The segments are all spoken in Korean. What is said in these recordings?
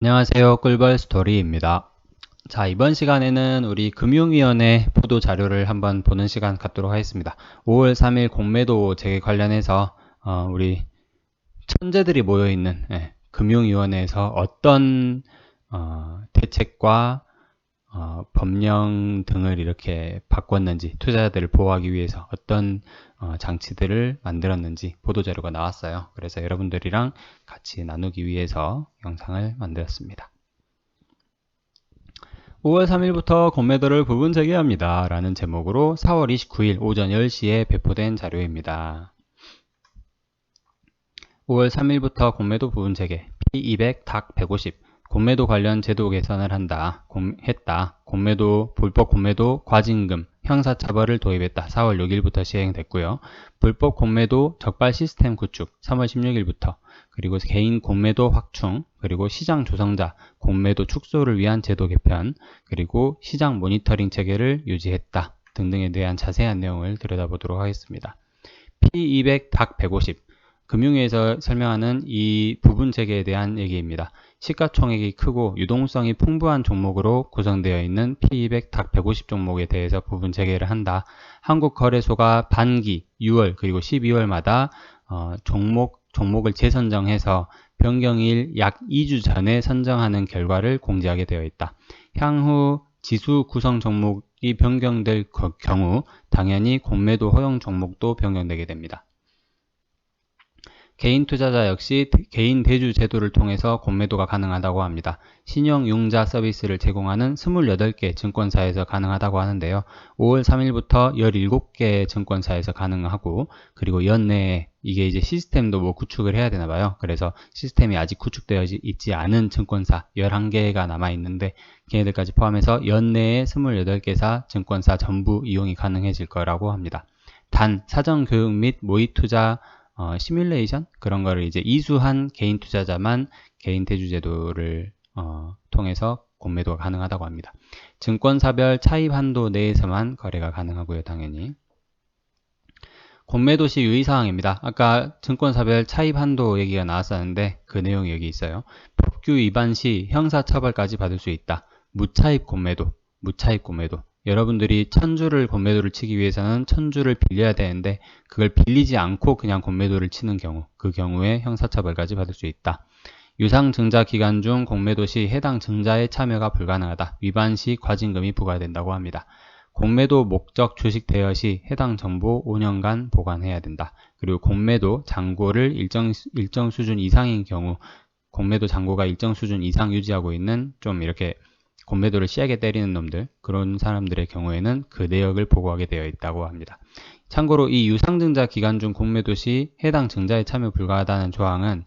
안녕하세요. 꿀벌 스토리입니다. 자, 이번 시간에는 우리 금융위원회 보도 자료를 한번 보는 시간 갖도록 하겠습니다. 5월 3일 공매도 재개 관련해서 우리 천재들이 모여있는 금융위원회에서 어떤 대책과 법령 등을 이렇게 바꿨는지, 투자자들을 보호하기 위해서 어떤 장치들을 만들었는지 보도자료가 나왔어요. 그래서 여러분들이랑 같이 나누기 위해서 영상을 만들었습니다. 5월 3일부터 공매도를 부분 재개합니다 라는 제목으로 4월 29일 오전 10시에 배포된 자료입니다. 5월 3일부터 공매도 부분 재개 P200 닥 150 공매도 관련 제도 개선을 했다. 공매도, 불법 공매도, 과징금, 형사처벌을 도입했다. 4월 6일부터 시행됐고요. 불법 공매도 적발 시스템 구축 3월 16일부터 그리고 개인 공매도 확충, 그리고 시장 조성자 공매도 축소를 위한 제도 개편, 그리고 시장 모니터링 체계를 유지했다. 등등에 대한 자세한 내용을 들여다보도록 하겠습니다. P200 닥 150 금융위에서 설명하는 이 부분 재개에 대한 얘기입니다. 시가총액이 크고 유동성이 풍부한 종목으로 구성되어 있는 P200 닥 150 종목에 대해서 부분 재개를 한다. 한국거래소가 반기 6월 그리고 12월마다 종목을 재선정해서 변경일 약 2주 전에 선정하는 결과를 공지하게 되어 있다. 향후 지수 구성 종목이 변경될 경우 당연히 공매도 허용 종목도 변경되게 됩니다. 개인 투자자 역시 개인 대주 제도를 통해서 공매도가 가능하다고 합니다. 신용융자 서비스를 제공하는 28개 증권사에서 가능하다고 하는데요. 5월 3일부터 17개 증권사에서 가능하고, 그리고 연내에 이게 이제 시스템도 뭐 구축을 해야 되나 봐요. 그래서 시스템이 아직 구축되어 있지 않은 증권사 11개가 남아있는데 걔네들까지 포함해서 연내에 28개사 증권사 전부 이용이 가능해질 거라고 합니다. 단 사전 교육 및 모의 투자 시뮬레이션 그런 거를 이제 이수한 개인 투자자만 개인 대주제도를 통해서 공매도가 가능하다고 합니다. 증권사별 차입 한도 내에서만 거래가 가능하고요. 당연히 공매도 시 유의사항입니다. 아까 증권사별 차입 한도 얘기가 나왔었는데 그 내용이 여기 있어요. 법규 위반 시 형사처벌까지 받을 수 있다. 무차입 공매도 여러분들이 1000주를 공매도를 치기 위해서는 1000주를 빌려야 되는데 그걸 빌리지 않고 그냥 공매도를 치는 경우, 그 경우에 형사처벌까지 받을 수 있다. 유상증자 기간 중 공매도 시 해당 증자의 참여가 불가능하다. 위반 시 과징금이 부과된다고 합니다. 공매도 목적 주식 대여 시 해당 정보 5년간 보관해야 된다. 그리고 공매도 잔고를 일정 수준 이상인 경우, 공매도 잔고가 일정 수준 이상 유지하고 있는 좀 이렇게 공매도를 씨하게 때리는 놈들, 그런 사람들의 경우에는 그 내역을 보고하게 되어 있다고 합니다. 참고로 이 유상증자 기간 중 공매도 시 해당 증자에 참여 불가하다는 조항은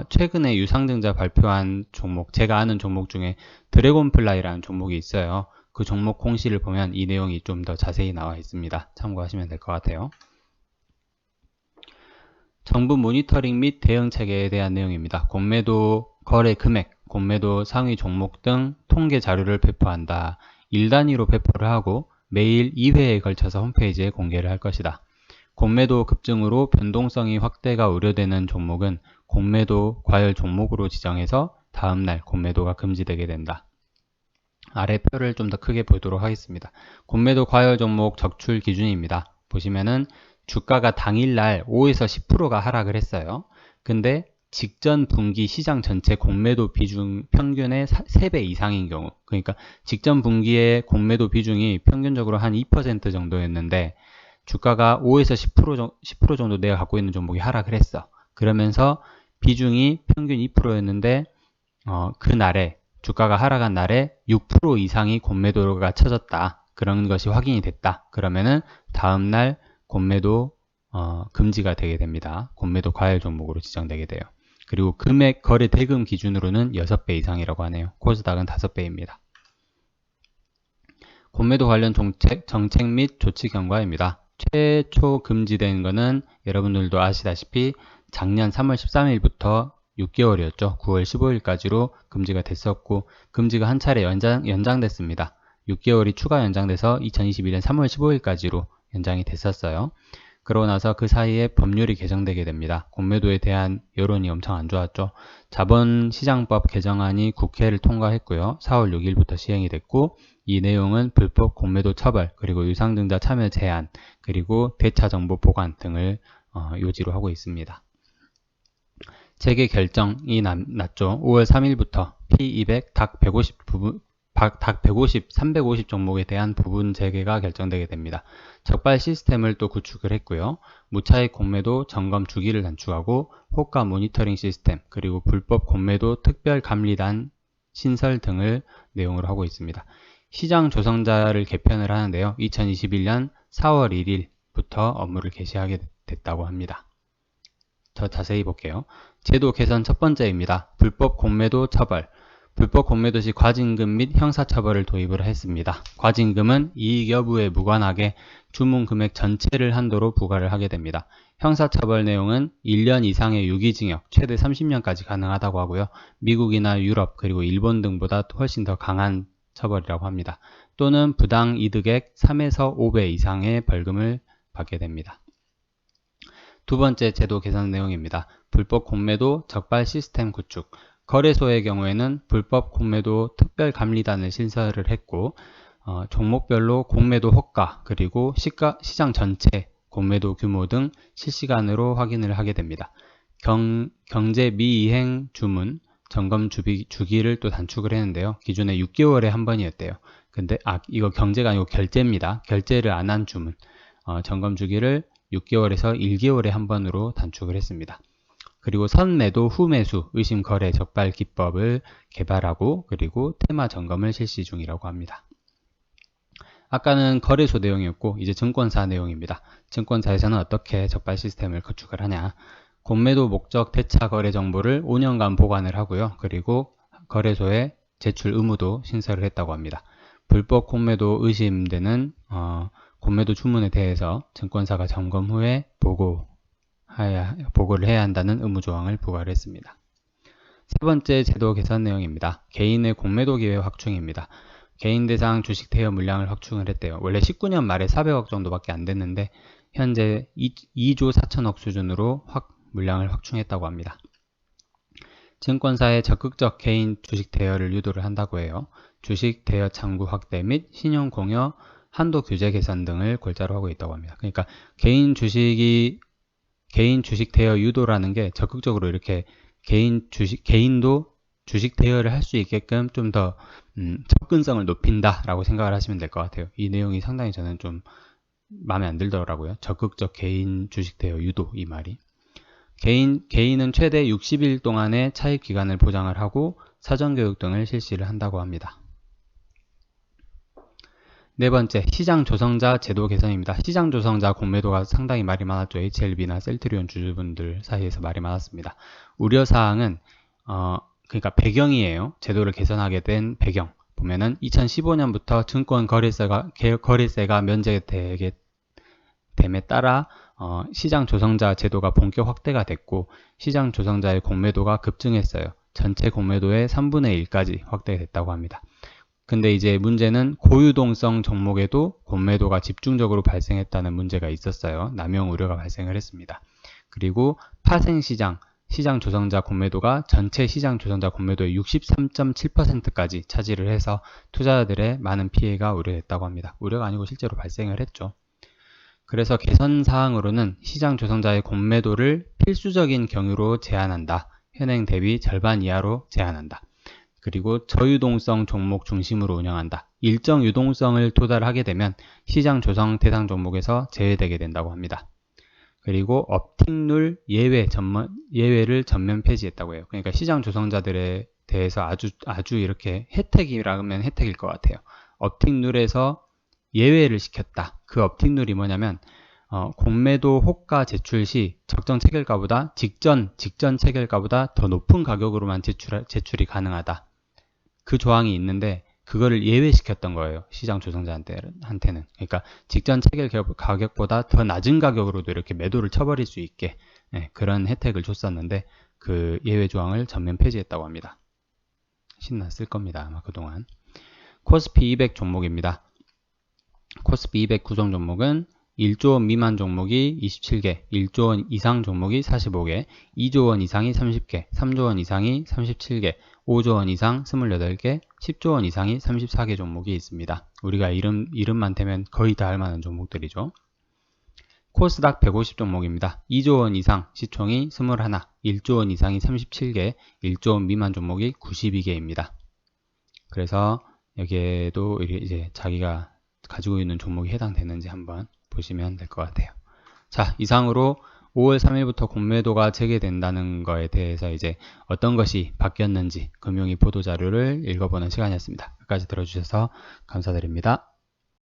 최근에 유상증자 발표한 종목, 제가 아는 종목 중에 드래곤플라이라는 종목이 있어요. 그 종목 공시를 보면 이 내용이 좀 더 자세히 나와 있습니다. 참고하시면 될 것 같아요. 정부 모니터링 및 대응 체계에 대한 내용입니다. 공매도 거래 금액, 공매도 상위 종목 등 통계 자료를 배포한다. 1단위로 배포를 하고 매일 2회에 걸쳐서 홈페이지에 공개를 할 것이다. 공매도 급증으로 변동성이 확대가 우려되는 종목은 공매도 과열 종목으로 지정해서 다음날 공매도가 금지되게 된다. 아래 표를 좀 더 크게 보도록 하겠습니다. 공매도 과열 종목 적출 기준입니다. 보시면은 주가가 당일날 5에서 10%가 하락을 했어요. 근데 직전 분기 시장 전체 공매도 비중 평균의 3배 이상인 경우, 그러니까 직전 분기의 공매도 비중이 평균적으로 한 2% 정도였는데 주가가 5에서 10% 정도 내가 갖고 있는 종목이 하락을 했어. 그러면서 비중이 평균 2%였는데 그날에 주가가 하락한 날에 6% 이상이 공매도가 쳐졌다. 그런 것이 확인이 됐다. 그러면은 다음날 공매도 금지가 되게 됩니다. 공매도 과열 종목으로 지정되게 돼요. 그리고 금액 거래 대금 기준으로는 6배 이상이라고 하네요. 코스닥은 5배입니다. 공매도 관련 정책 및 조치 경과입니다. 최초 금지된 거는 여러분들도 아시다시피 작년 3월 13일부터 6개월이었죠. 9월 15일까지로 금지가 됐었고 금지가 한 차례 연장됐습니다. 6개월이 추가 연장돼서 2021년 3월 15일까지로 연장이 됐었어요. 그러고 나서 그 사이에 법률이 개정되게 됩니다. 공매도에 대한 여론이 엄청 안 좋았죠. 자본시장법 개정안이 국회를 통과했고요. 4월 6일부터 시행이 됐고, 이 내용은 불법 공매도 처벌, 그리고 유상증자 참여 제한, 그리고 대차 정보 보관 등을 요지로 하고 있습니다. 재개 결정이 났죠. 5월 3일부터 P200 닭 150 부분 닭 150, 350 종목에 대한 부분 재개가 결정되게 됩니다. 적발 시스템을 또 구축을 했고요. 무차익 공매도 점검 주기를 단축하고 호가 모니터링 시스템, 그리고 불법 공매도 특별감리단 신설 등을 내용으로 하고 있습니다. 시장 조성자를 개편을 하는데요. 2021년 4월 1일부터 업무를 개시하게 됐다고 합니다. 더 자세히 볼게요. 제도 개선 첫 번째입니다. 불법 공매도 처벌. 불법 공매도 시 과징금 및 형사처벌을 도입을 했습니다. 과징금은 이익 여부에 무관하게 주문 금액 전체를 한도로 부과를 하게 됩니다. 형사처벌 내용은 1년 이상의 유기징역, 최대 30년까지 가능하다고 하고요. 미국이나 유럽 그리고 일본 등보다 훨씬 더 강한 처벌이라고 합니다. 또는 부당 이득액 3에서 5배 이상의 벌금을 받게 됩니다. 두 번째 제도 개선 내용입니다. 불법 공매도 적발 시스템 구축. 거래소의 경우에는 불법 공매도 특별감리단을 신설을 했고, 종목별로 공매도 호가, 그리고 시장 전체 공매도 규모 등 실시간으로 확인을 하게 됩니다. 경제 미이행 주문 점검 주기를 또 단축을 했는데요. 기존에 6개월에 한 번이었대요. 근데 이거 경제가 아니고 결제입니다. 결제를 안 한 주문 점검 주기를 6개월에서 1개월에 한 번으로 단축을 했습니다. 그리고 선매도, 후매수, 의심거래 적발 기법을 개발하고, 그리고 테마 점검을 실시 중이라고 합니다. 아까는 거래소 내용이었고 이제 증권사 내용입니다. 증권사에서는 어떻게 적발 시스템을 구축을 하냐. 공매도 목적 대차 거래 정보를 5년간 보관을 하고요. 그리고 거래소에 제출 의무도 신설을 했다고 합니다. 불법 공매도 의심되는 공매도 주문에 대해서 증권사가 점검 후에 보고를 해야 한다는 의무 조항을 부과를 했습니다. 세 번째 제도 개선 내용입니다. 개인의 공매도 기회 확충입니다. 개인 대상 주식 대여 물량을 확충을 했대요. 원래 19년 말에 400억 정도밖에 안 됐는데 현재 2조 4천억 수준으로 물량을 확충했다고 합니다. 증권사의 적극적 개인 주식 대여를 유도를 한다고 해요. 주식 대여 창구 확대 및 신용 공여 한도 규제 개선 등을 골자로 하고 있다고 합니다. 그러니까 개인 주식 대여 유도라는 게 적극적으로 이렇게 개인도 주식 대여를 할 수 있게끔 좀 더 접근성을 높인다라고 생각을 하시면 될 것 같아요. 이 내용이 상당히 저는 좀 마음에 안 들더라고요. 적극적 개인 주식 대여 유도, 이 말이. 개인은 최대 60일 동안의 차입 기간을 보장을 하고 사전교육 등을 실시를 한다고 합니다. 네 번째, 시장 조성자 제도 개선입니다. 시장 조성자 공매도가 상당히 말이 많았죠. HLB나 셀트리온 주주분들 사이에서 말이 많았습니다. 우려사항은 그러니까 배경이에요. 제도를 개선하게 된 배경. 보면은 2015년부터 증권 거래세가 면제되게 됨에 따라 시장 조성자 제도가 본격 확대가 됐고 시장 조성자의 공매도가 급증했어요. 전체 공매도의 3분의 1까지 확대됐다고 합니다. 근데 이제 문제는 고유동성 종목에도 공매도가 집중적으로 발생했다는 문제가 있었어요. 남용 우려가 발생을 했습니다. 그리고 파생시장, 시장 조성자 공매도가 전체 시장 조성자 공매도의 63.7%까지 차지를 해서 투자자들의 많은 피해가 우려됐다고 합니다. 우려가 아니고 실제로 발생을 했죠. 그래서 개선사항으로는 시장 조성자의 공매도를 필수적인 경유로 제한한다. 현행 대비 절반 이하로 제한한다. 그리고 저유동성 종목 중심으로 운영한다. 일정 유동성을 도달하게 되면 시장 조성 대상 종목에서 제외되게 된다고 합니다. 그리고 업틱룰 예외를 전면 폐지했다고 해요. 그러니까 시장 조성자들에 대해서 아주 이렇게 혜택이라면 혜택일 것 같아요. 업틱룰에서 예외를 시켰다. 그 업틱룰이 뭐냐면 공매도 호가 제출 시 적정 체결가보다 직전 체결가보다 더 높은 가격으로만 제출이 가능하다. 그 조항이 있는데 그거를 예외시켰던 거예요. 시장 조성자한테는. 그러니까 직전 체결 가격보다 더 낮은 가격으로도 이렇게 매도를 쳐버릴 수 있게 그런 혜택을 줬었는데 그 예외 조항을 전면 폐지했다고 합니다. 신났을 겁니다. 아마 그동안. 코스피 200 종목입니다. 코스피 200 구성 종목은 1조 원 미만 종목이 27개, 1조 원 이상 종목이 45개, 2조 원 이상이 30개, 3조 원 이상이 37개, 5조 원 이상 28개, 10조 원 이상이 34개 종목이 있습니다. 우리가 이름만 대면 거의 다 할 만한 종목들이죠. 코스닥 150 종목입니다. 2조 원 이상 시총이 21, 1조 원 이상이 37개, 1조 원 미만 종목이 92개입니다. 그래서 여기에도 이제 자기가 가지고 있는 종목이 해당되는지 한번 보시면 될 것 같아요. 자, 이상으로 5월 3일부터 공매도가 재개된다는 거에 대해서 이제 어떤 것이 바뀌었는지 금융위 보도자료를 읽어보는 시간이었습니다. 끝까지 들어주셔서 감사드립니다.